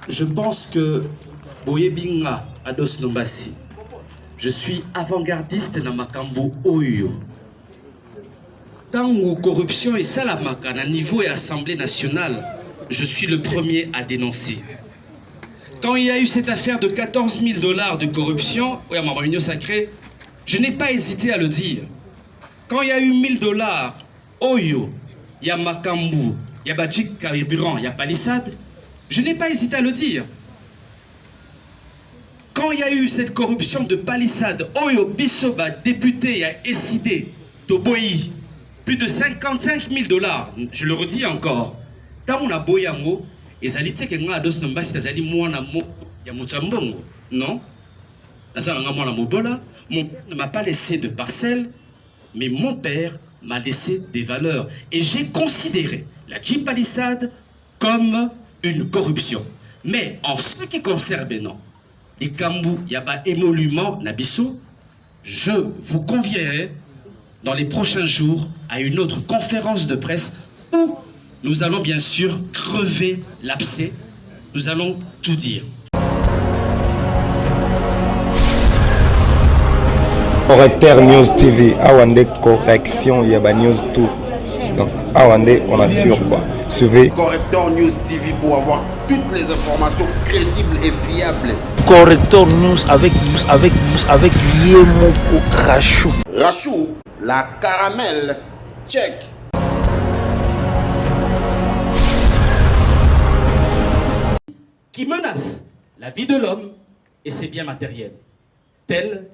Je pense que Boyebinga Ados Nombasi, je suis avant-gardiste dans Makambo Oyo. Tant où corruption et salamaka à niveau et Assemblée nationale, je suis le premier à dénoncer. Quand il y a eu cette affaire de 14 000 $ de corruption, oui, à ma réunion sacrée, je n'ai pas hésité à le dire. Quand il y a eu 1 000 $, Oyo, il y a Makambu, il y a Badjik Carburant, il y a Palissade, je n'ai pas hésité à le dire. Quand il y a eu cette corruption de Palissade, Oyo Bissoba, député, a décidé d'Oboyi, plus de 55 000 $, je le redis encore. Tant on a Boyango, et ça dit que moi, Ados Nombasi, ça dit moi, il y a Moutambongo. Non? Mon père ne m'a pas laissé de parcelle, mais mon père m'a laissé des valeurs. Et j'ai considéré la Djipalissade comme une corruption. Mais en ce qui concerne non, les Kambou, Yaba émolument, Nabiso, je vous convierai dans les prochains jours à une autre conférence de presse où nous allons bien sûr crever l'abcès. Nous allons tout dire. Correcteur News TV, Awande correction, Yaba News tout. Donc, Awande, on assure quoi. Suivez Correcteur News TV pour avoir toutes les informations crédibles et fiables. Correcteur News avec Yemoko Rachou. Rachou, la caramel, check. Qui menace la vie de l'homme et ses biens matériels. Tel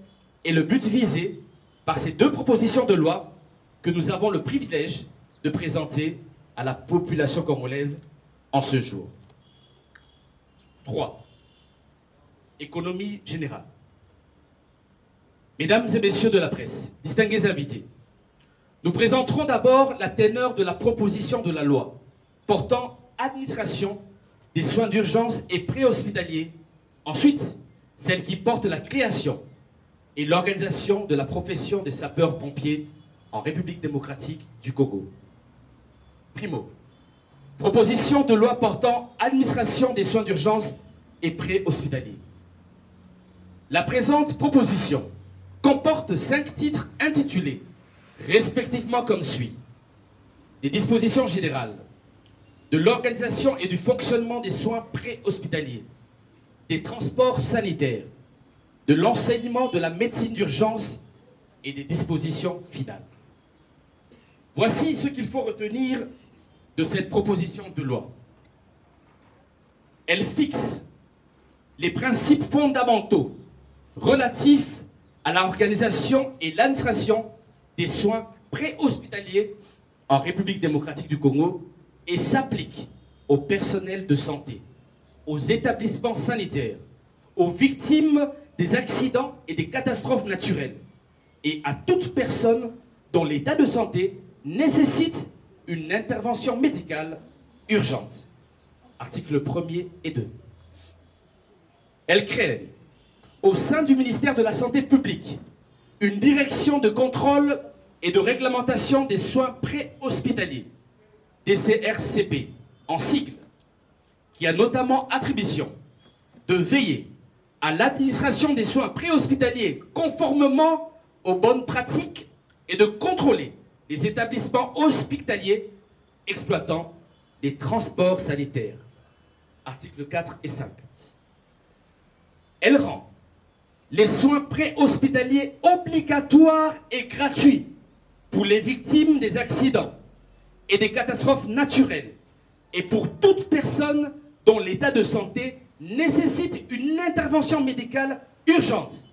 est le but visé par ces deux propositions de loi que nous avons le privilège de présenter à la population congolaise en ce jour. 3. Économie générale. Mesdames et messieurs de la presse, distingués invités, nous présenterons d'abord la teneur de la proposition de la loi portant administration des soins d'urgence et préhospitaliers. Ensuite, celle qui porte la création et l'organisation de la profession des sapeurs-pompiers en République démocratique du Congo. Primo, proposition de loi portant administration des soins d'urgence et préhospitaliers. La présente proposition comporte 5 titres intitulés, respectivement comme suit: des dispositions générales, de l'organisation et du fonctionnement des soins préhospitaliers, des transports sanitaires, de l'enseignement de la médecine d'urgence et des dispositions finales. Voici ce qu'il faut retenir de cette proposition de loi. Elle fixe les principes fondamentaux relatifs à l'organisation et l'administration des soins préhospitaliers en République démocratique du Congo et s'applique au personnel de santé, aux établissements sanitaires, aux victimes des accidents et des catastrophes naturelles et à toute personne dont l'état de santé nécessite une intervention médicale urgente. Articles 1er et 2. Elle crée, au sein du ministère de la Santé publique, une direction de contrôle et de réglementation des soins préhospitaliers, DCRCP, en sigle, qui a notamment attribution de veiller à l'administration des soins préhospitaliers conformément aux bonnes pratiques et de contrôler les établissements hospitaliers exploitant les transports sanitaires. Articles 4 et 5. Elle rend les soins préhospitaliers obligatoires et gratuits pour les victimes des accidents et des catastrophes naturelles et pour toute personne dont l'état de santé nécessite une intervention médicale urgente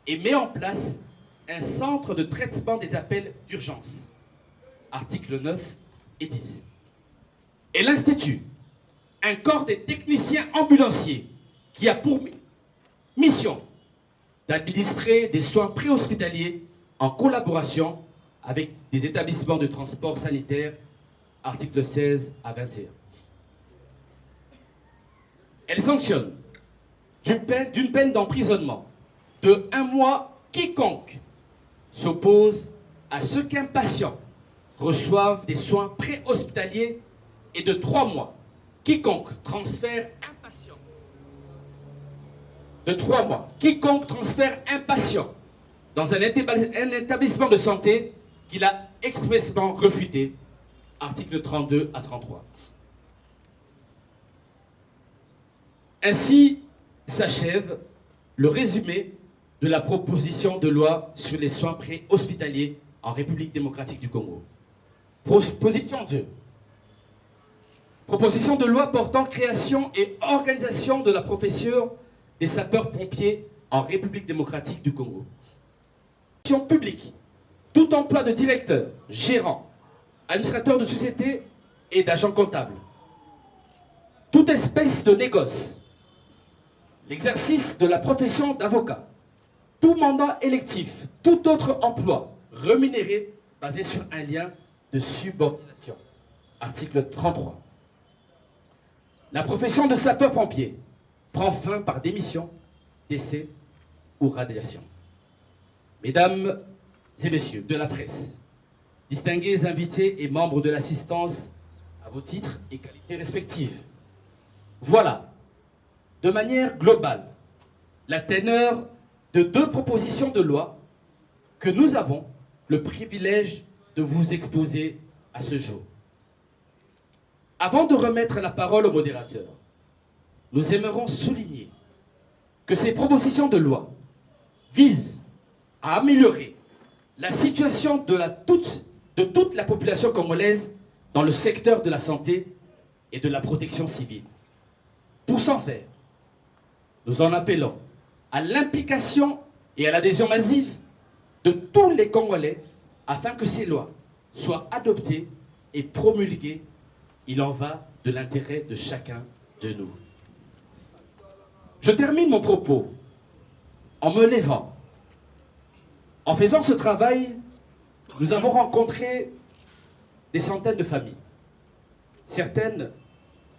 et met en place un centre de traitement des appels d'urgence. Articles 9 et 10. Elle institue un corps des techniciens ambulanciers qui a pour mission d'administrer des soins préhospitaliers en collaboration avec des établissements de transport sanitaire, articles 16 à 21. Elle sanctionne d'une peine d'emprisonnement de 1 mois quiconque s'oppose à ce qu'un patient reçoive des soins préhospitaliers et de 3 mois quiconque transfère un patient de 3 mois quiconque transfère un patient dans un établissement de santé qu'il a expressément refuté. Article 32 à 33. Ainsi s'achève le résumé de la proposition de loi sur les soins préhospitaliers en République démocratique du Congo. Proposition 2. Proposition de loi portant création et organisation de la profession des sapeurs-pompiers en République démocratique du Congo. Publique. Tout emploi de directeur, gérant, administrateur de société et d'agent comptable. Toute espèce de négoce. L'exercice de la profession d'avocat. Tout mandat électif, tout autre emploi rémunéré basé sur un lien de subordination. Article 33. La profession de sapeur-pompier prend fin par démission, décès ou radiation. Mesdames et messieurs de la presse, distingués invités et membres de l'assistance à vos titres et qualités respectives, voilà, de manière globale, la teneur de 2 propositions de loi que nous avons le privilège de vous exposer à ce jour. Avant de remettre la parole au modérateur, nous aimerons souligner que ces propositions de loi visent à améliorer la situation de toute la population congolaise dans le secteur de la santé et de la protection civile. Pour ce faire, nous en appelons à l'implication et à l'adhésion massive de tous les Congolais afin que ces lois soient adoptées et promulguées. Il en va de l'intérêt de chacun de nous. Je termine mon propos en me levant. En faisant ce travail, nous avons rencontré des centaines de familles. Certaines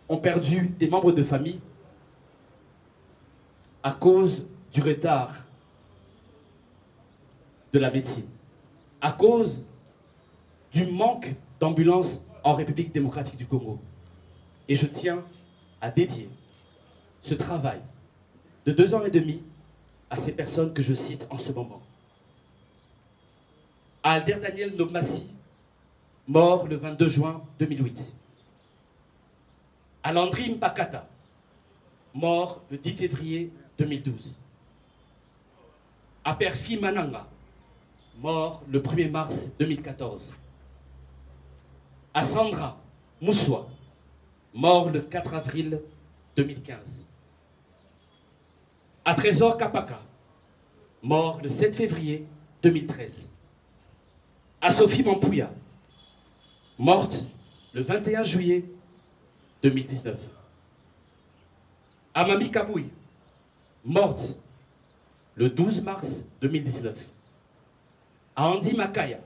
ont perdu des membres de famille à cause du retard de la médecine, à cause du manque d'ambulances en République démocratique du Congo. Et je tiens à dédier ce travail de 2 ans et demi à ces personnes que je cite en ce moment. À Alder Daniel Nomassi, mort le 22 juin 2008. À Landry Mpakata, mort le 10 février 2012. À Perfi Mananga, mort le 1er mars 2014. À Sandra Moussoua, mort le 4 avril 2015. À Trésor Kapaka, mort le 7 février 2013. À Sophie Mampouya, morte le 21 juillet 2019. À Mami Kabouy, morte le 12 mars 2019. À Andy Makaya,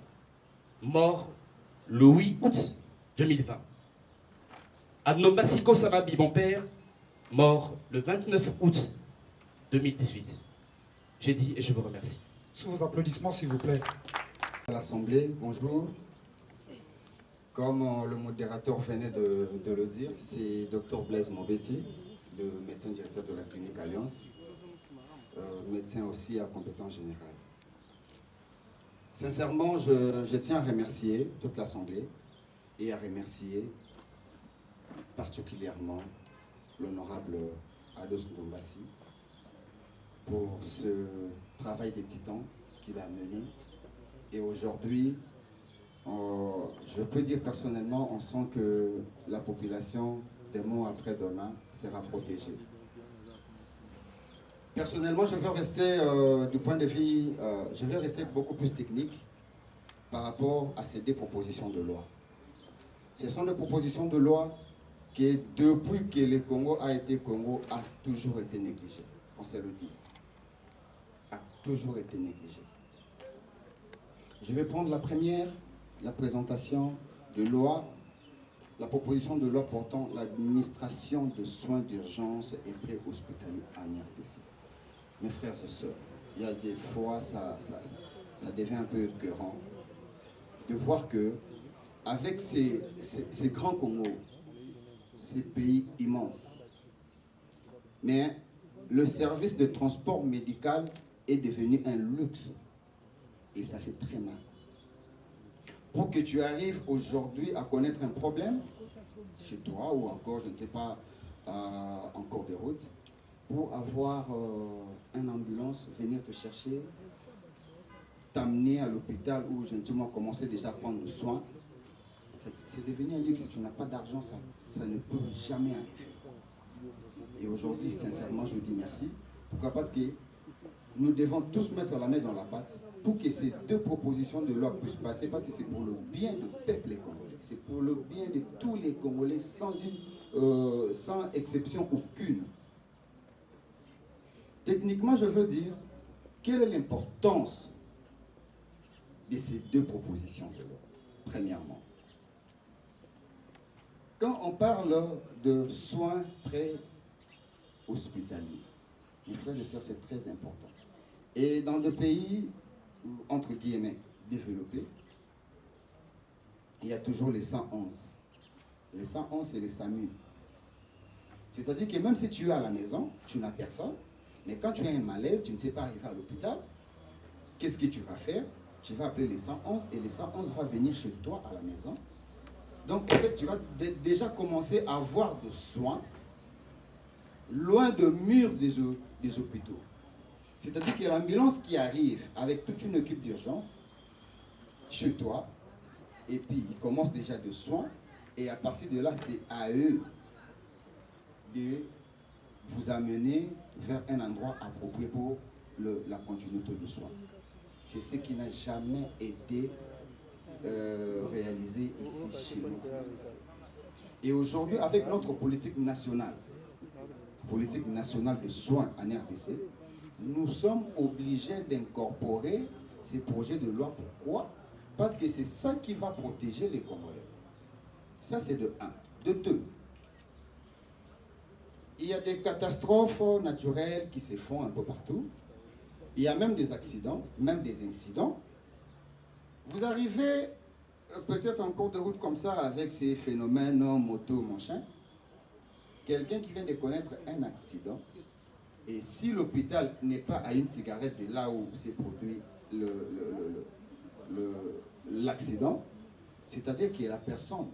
mort le 8 août 2020. À Nombasiko Samabi, mon père, mort le 29 août 2018. J'ai dit et je vous remercie. Sous vos applaudissements, s'il vous plaît. À l'Assemblée, bonjour. Comme le modérateur venait de le dire, c'est Dr Blaise Mobeti, le médecin directeur de la clinique Alliance, médecin aussi à compétence générale. Sincèrement, je tiens à remercier toute l'Assemblée et à remercier particulièrement l'honorable Ados Ndombassi pour ce travail des titans qu'il a mené. Et aujourd'hui, je peux dire personnellement, on sent que la population, demain après-demain, sera protégée. Personnellement, je vais rester du point de vue, je vais rester beaucoup plus technique par rapport à ces 2 propositions de loi. Ce sont des propositions de loi qui, depuis que le Congo a été Congo, a toujours été négligé. On se le dit. A toujours été négligé. Je vais prendre la première, la présentation de loi, la proposition de loi portant l'administration de soins d'urgence et préhospitaliers en RDC. Mes frères et sœurs, il y a des fois, ça devient un peu écœurant de voir que, avec ces grands Congos, ces pays immenses, mais le service de transport médical est devenu un luxe. Et ça fait très mal. Pour que tu arrives aujourd'hui à connaître un problème, chez toi ou encore, je ne sais pas, en cours de route, pour avoir une ambulance, venir te chercher, t'amener à l'hôpital où gentiment commencer déjà à prendre soin, c'est devenu un luxe. Si tu n'as pas d'argent, ça ne peut jamais arriver. Et aujourd'hui, sincèrement, je vous dis merci. Pourquoi? Parce que nous devons tous mettre la main dans la pâte pour que ces deux propositions de loi puissent passer, parce que c'est pour le bien du peuple congolais. C'est pour le bien de tous les Congolais, sans exception aucune. Techniquement, je veux dire, quelle est l'importance de ces deux propositions de loi? Premièrement, quand on parle de soins pré-hospitaliers, mes frères et sœurs, c'est très important. Et dans des pays, entre guillemets, développés, il y a toujours les 111. Les 111, c'est les SAMU. C'est-à-dire que même si tu es à la maison, tu n'as personne, mais quand tu as un malaise, tu ne sais pas arriver à l'hôpital, qu'est-ce que tu vas faire? Tu vas appeler les 111 et les 111 vont venir chez toi à la maison. Donc, en fait, tu vas déjà commencer à avoir de soins loin de murs des hôpitaux. C'est-à-dire que l'ambulance qui arrive avec toute une équipe d'urgence chez toi, et puis ils commencent déjà de soins, et à partir de là, c'est à eux de vous amener vers un endroit approprié pour la continuité de soins. C'est ce qui n'a jamais été réalisé ici chez nous. Et aujourd'hui, avec notre politique nationale de soins en RDC, nous sommes obligés d'incorporer ces projets de loi. Pourquoi? Parce que c'est ça qui va protéger les Congolais. Ça, c'est de 1. De 2, il y a des catastrophes naturelles qui se font un peu partout. Il y a même des accidents, même des incidents. Vous arrivez peut-être en cours de route comme ça avec ces phénomènes, moto, machin. Quelqu'un qui vient de connaître un accident, et si l'hôpital n'est pas à une cigarette de là où s'est produit l'accident, c'est-à-dire que la personne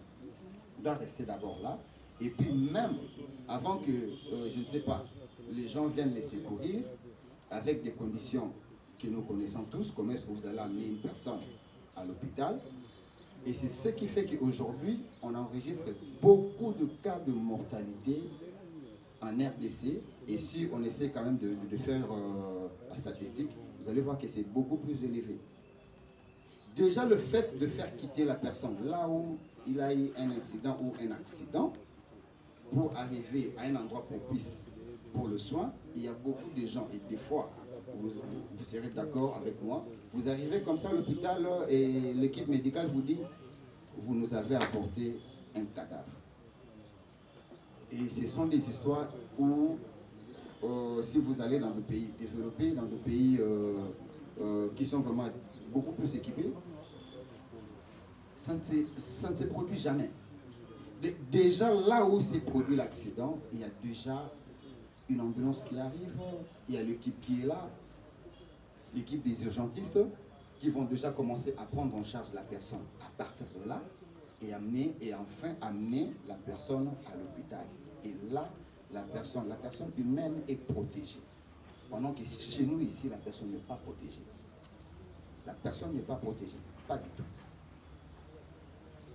doit rester d'abord là, et puis même avant que, je ne sais pas, les gens viennent les secourir, avec des conditions que nous connaissons tous, comment est-ce que vous allez amener une personne à l'hôpital. Et c'est ce qui fait qu'aujourd'hui, on enregistre beaucoup de cas de mortalité en RDC. Et si on essaie quand même de faire la statistique, vous allez voir que c'est beaucoup plus élevé. Déjà, le fait de faire quitter la personne là où il a eu un incident ou un accident, pour arriver à un endroit propice pour le soin, il y a beaucoup de gens, et des fois, vous serez d'accord avec moi, vous arrivez comme ça à l'hôpital et l'équipe médicale vous dit, vous nous avez apporté un cadavre. Et ce sont des histoires où, si vous allez dans des pays développés, dans des pays qui sont vraiment beaucoup plus équipés, ça ne se produit jamais. Déjà là où s'est produit l'accident, il y a déjà une ambulance qui arrive, il y a l'équipe qui est là, l'équipe des urgentistes qui vont déjà commencer à prendre en charge la personne à partir de là et enfin amener la personne à l'hôpital. Et là, la personne humaine est protégée. Pendant que chez nous ici, la personne n'est pas protégée. La personne n'est pas protégée, pas du tout.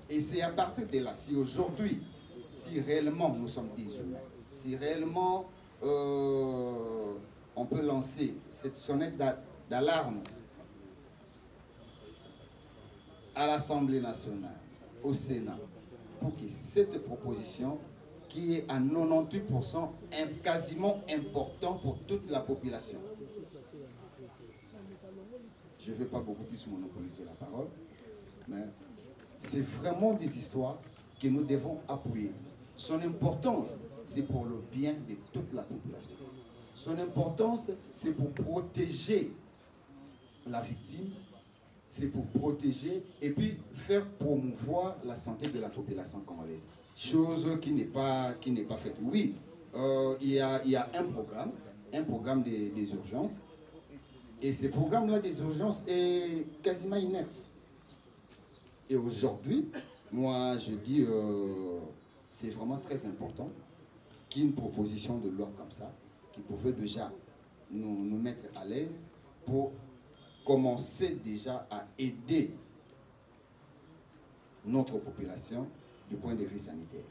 Et c'est à partir de là, si aujourd'hui, si réellement nous sommes des humains, si réellement on peut lancer cette sonnette d'alarme à l'Assemblée nationale, au Sénat, pour que cette proposition, qui est à 98% quasiment important pour toute la population. Je ne vais pas beaucoup plus monopoliser la parole, mais c'est vraiment des histoires que nous devons appuyer. Son importance, c'est pour le bien de toute la population. Son importance, c'est pour protéger la victime, c'est pour protéger et puis faire promouvoir la santé de la population congolaise. Chose qui n'est pas faite. Oui, il y a un programme un programme des urgences. Et ce programme-là des urgences est quasiment inerte. Et aujourd'hui, moi je dis, c'est vraiment très important qu'il y ait une proposition de loi comme ça, qui pouvait déjà nous mettre à l'aise pour commencer déjà à aider notre population du point de vue sanitaire.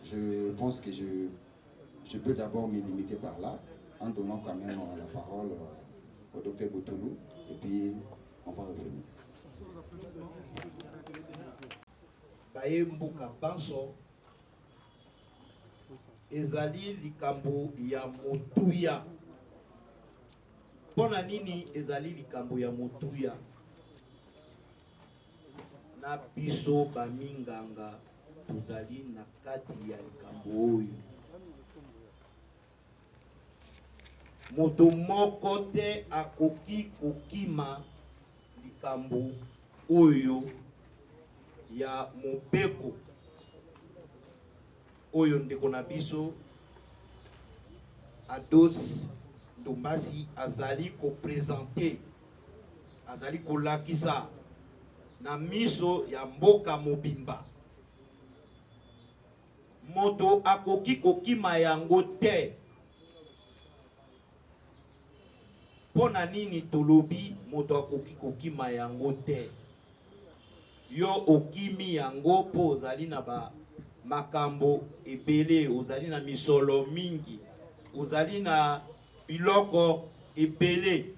Je pense que je peux d'abord me limiter par là, en donnant quand même la parole au docteur Boutolou, et puis on va revenir. Baye Mbuka Banso ezali likambo ya motuya. Pona nini ezali likambo ya motuya? Na biso baminganga tozali na kati ya likambo oyo. Moto moko te akoki kokima likambo oyo ya mobeko oyo ndeko na biso Ados Ndombasi azali ko présenter, azali kolakisa na miso ya mboka mobimba. Moto akoki kokima yango te. Pona nini tolobi moto akoki kokima yango te? Yo okimi yango po ozali na ba makambo ebele, ozali na misolo mingi, ozali na biloko ebele.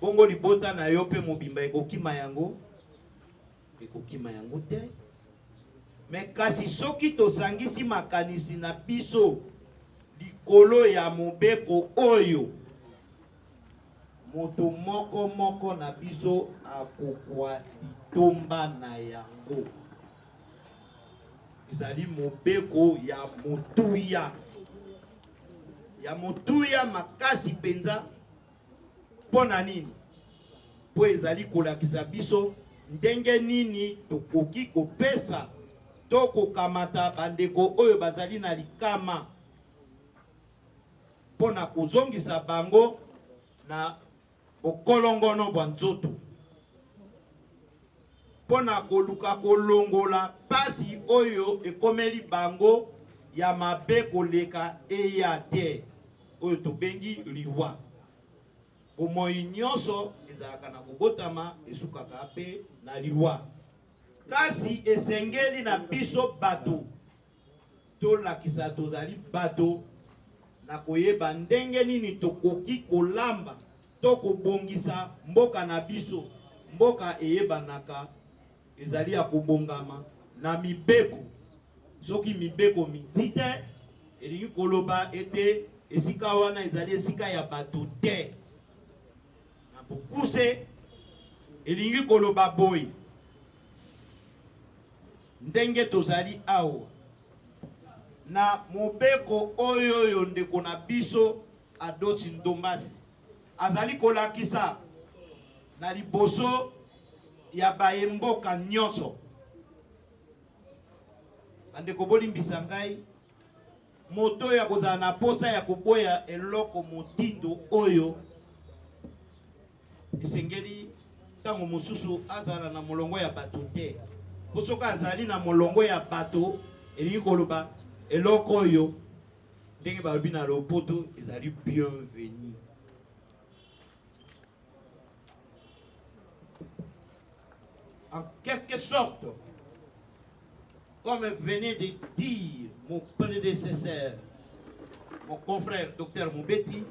Bongo libota na yo pe mobimba ekokima yango? Ekokima yango te. Me kasi soki tosangisi makanisi na biso likolo ya mobeko oyo, moto moko na biso akokwa litomba na yango. Ezali mobeko ya motuya. Ya motuya makasi penza. Pona nini? Po ezali kolakisa biso ndenge nini tokoki kopesa to kokamata bandeko oyo bazali na likama pona kozongisa bango na okolongono bwa nzoto, pona koluka kolongola pasi oyo ekomeli bango ya mabe koleka eya te oyo tobengi liwa. Bomoi nyonso ezalaka na kobotama esukaka pe na liwa. Kasi esengeli na biso bato tolakisa tozali bato na koyeba ndenge nini tokoki kolamba to kobongisa mboka na biso. Mboka eyebanaka ezali ya kobongama na mibeko. Soki mibeko mitite elingi koloba ete esika wana ezali esika ya bato te. Na bokuse elingi koloba boy ndenge tozali awa na mobeko oyo ndeko na biso Ados Ndombasi azali kolakisa na liboso ya bayemboka nyonso. Bandeko bolimbisa ngai, moto ya kozala na posa ya koboya eloko motindo oyo esengeli tango mosusu azala na molongo ya bato te. Posoka azali na molongo ya bato elingi koloba eloko oyo ndenge balobi na lopoto ezali bienvenu. En quelque sorte, comme venait de dire mon prédécesseur, mon confrère Dr Moubeti,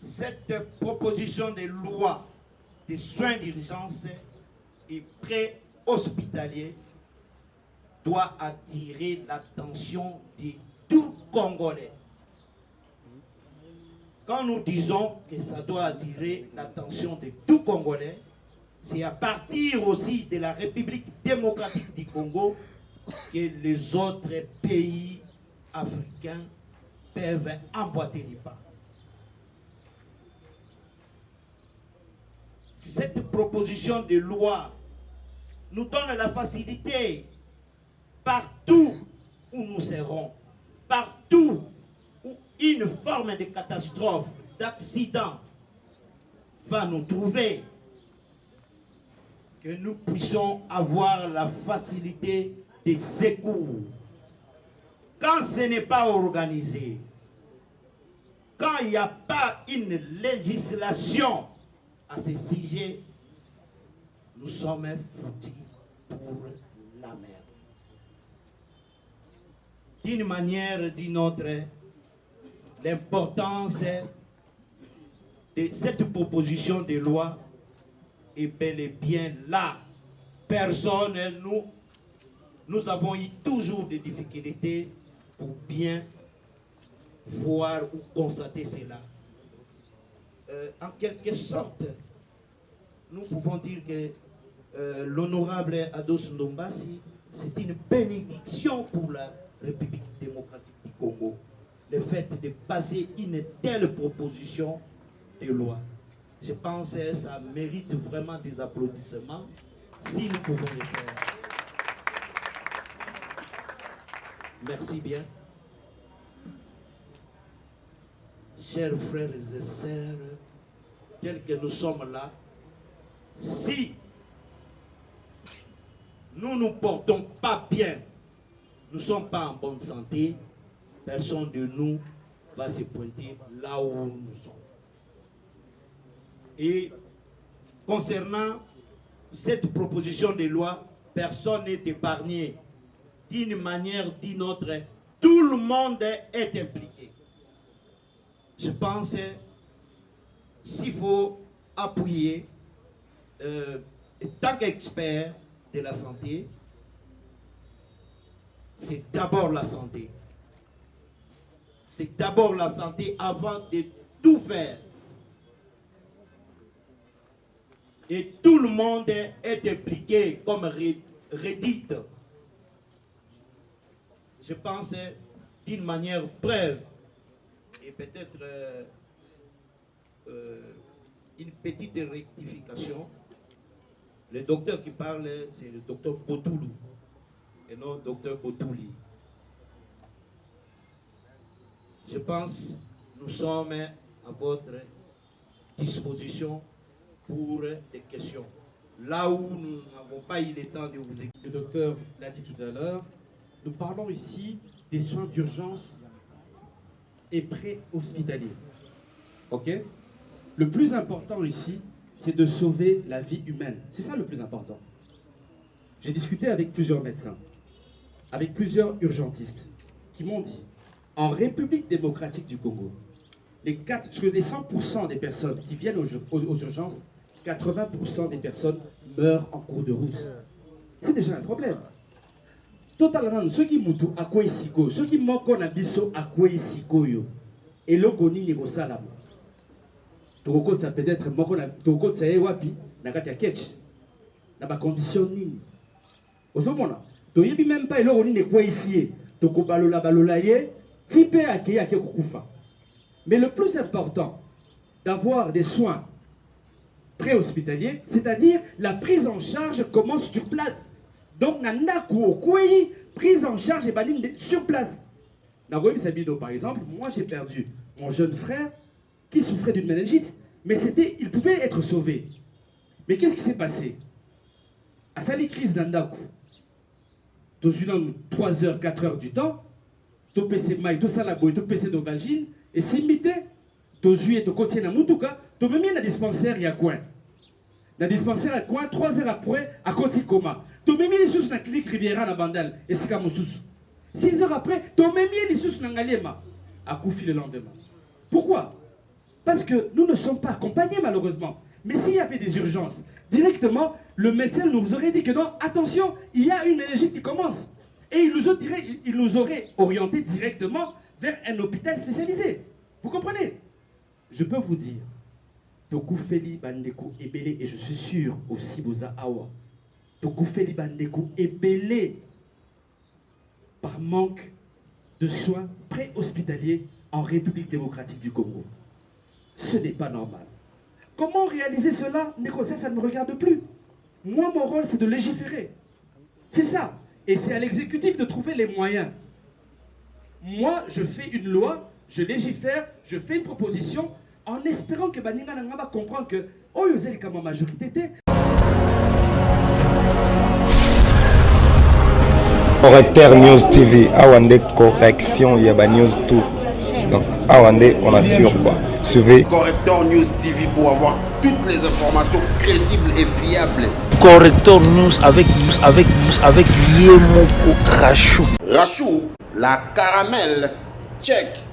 cette proposition de loi des soins d'urgence et pré-hospitaliers doit attirer l'attention de tout Congolais. Quand nous disons que ça doit attirer l'attention de tout Congolais, c'est à partir aussi de la République démocratique du Congo que les autres pays africains peuvent emboîter les pas. Cette proposition de loi nous donne la facilité partout où nous serons, partout où une forme de catastrophe, d'accident va nous trouver, que nous puissions avoir la facilité des secours. Quand ce n'est pas organisé, quand il n'y a pas une législation à ce sujet, nous sommes foutus pour la merde. D'une manière ou d'une autre, l'importance de cette proposition de loi est bel et bien là. Personne, nous avons eu toujours des difficultés pour bien voir ou constater cela. En quelque sorte, nous pouvons dire que l'honorable Ados Ndombasi, c'est une bénédiction pour la République démocratique du Congo, le fait de passer une telle proposition de loi. Je pense que ça mérite vraiment des applaudissements si nous pouvons le faire. Merci bien. Chers frères et sœurs, tels que nous sommes là, si nous ne nous portons pas bien, nous ne sommes pas en bonne santé, personne de nous va se pointer là où nous sommes. Et concernant cette proposition de loi, personne n'est épargné. D'une manière ou d'une autre, tout le monde est impliqué. Je pense s'il faut appuyer, tant qu'expert de la santé, c'est d'abord la santé. C'est d'abord la santé avant de tout faire. Et tout le monde est impliqué, comme redite. Je pense d'une manière brève et peut-être une petite rectification. Le docteur qui parle, c'est le docteur Botoulou et non le docteur Botouli. Je pense que nous sommes à votre disposition pour des questions. Là où nous n'avons pas eu le temps de vous écouter. Le docteur l'a dit tout à l'heure, nous parlons ici des soins d'urgence et pré-hospitaliers. Ok? Le plus important ici, c'est de sauver la vie humaine. C'est ça le plus important. J'ai discuté avec plusieurs médecins, avec plusieurs urgentistes, qui m'ont dit, en République démocratique du Congo, sur les 100% des personnes qui viennent aux urgences, 80% des personnes meurent en cours de route. C'est déjà un problème. Totalement, ceux qui moutou à quoi isiko, ceux qui moko na biso à quoi isiko yo, et le koni ni salam. Toko ça peut-être moko na toko ça e wapi na kati ya ketch. Na ba condition nini. Ozomona, to yebi même pas elo koni ne quoi ici, toko balola ye, type ake kukufa. Mais le plus important, d'avoir des soins pré-hospitaliers, c'est-à-dire la prise en charge commence sur place. Donc, prise en charge et sur place. Par exemple, moi j'ai perdu mon jeune frère qui souffrait d'une méningite, mais il pouvait être sauvé. Mais qu'est-ce qui s'est passé? À sa crise d'Andaku, dans 3 heures, 4 heures du temps, tout PC maï, tout salaboy, tout PC d'Ovalgine, et s'imiter, tout zué, tout côté na mutuka, tout même na dispensaire, il y a quoi? Na dispensaire à quoi? 3 heures après, à côté coma. Tu même les sous na clinique Riviera na Bandal, et c'est comme sous. 6 heures après, tu même les sous na Ngalema, à Koufi le lendemain. Pourquoi? Parce que nous ne sommes pas accompagnés malheureusement. Mais s'il y avait des urgences, directement, le médecin nous aurait dit que non, attention, il y a une méningite qui commence. Et il nous aurait orienté directement vers un hôpital spécialisé. Vous comprenez? Je peux vous dire, Tokoufeli Bandeko Ebele, et je suis sûr aussi Boza Awa, Tokoufeli Bandeko Ebele, par manque de soins pré-hospitaliers en République démocratique du Congo. Ce n'est pas normal. Comment réaliser cela? Ça ne me regarde plus. Moi, mon rôle, c'est de légiférer. C'est ça. Et c'est à l'exécutif de trouver les moyens moi, je fais une loi, je légifère, je fais une proposition, en espérant que Baninga Nanga va comprendre que oh yozeli comme majorité té. Correcteur News TV, Awande correction, il y a news tout. Donc, Awande, on assure quoi. Suivez. Correcteur News TV pour avoir toutes les informations crédibles et fiables. Correcteur News avec Yemoko Rachou. Rachou, la caramel, check.